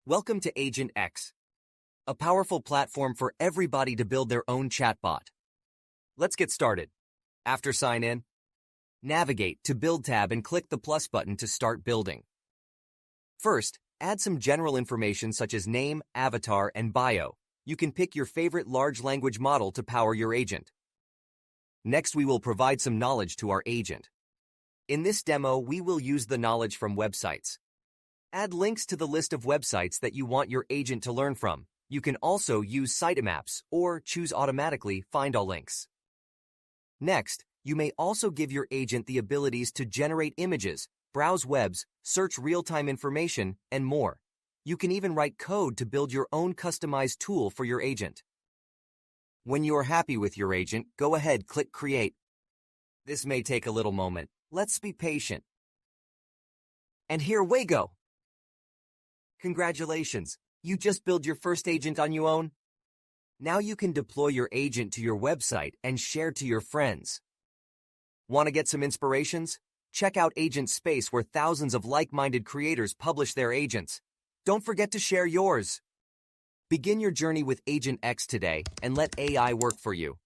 Welcome to AgentX, a powerful platform for everybody to build their own chatbot. Let's get started. After sign in, navigate to Build tab and click the plus button to start building. First, add some general information such as name, avatar, and bio. You can pick your favorite large language model to power your agent. Next, we will provide some knowledge to our agent. In this demo, we will use the knowledge from websites. Add links to the list of websites that you want your agent to learn from. You can also use sitemaps or choose automatically find all links. Next, you may also give your agent the abilities to generate images, browse webs, search real-time information, and more. You can even write code to build your own customized tool for your agent. When you are happy with your agent, go ahead, click Create. This may take a little moment. Let's be patient. And here we go. Congratulations, you just built your first agent on your own. Now you can deploy your agent to your website and share to your friends. Want to get some inspirations? Check out Agent Space, where thousands of like-minded creators publish their agents. Don't forget to share yours. Begin your journey with AgentX today and let AI work for you.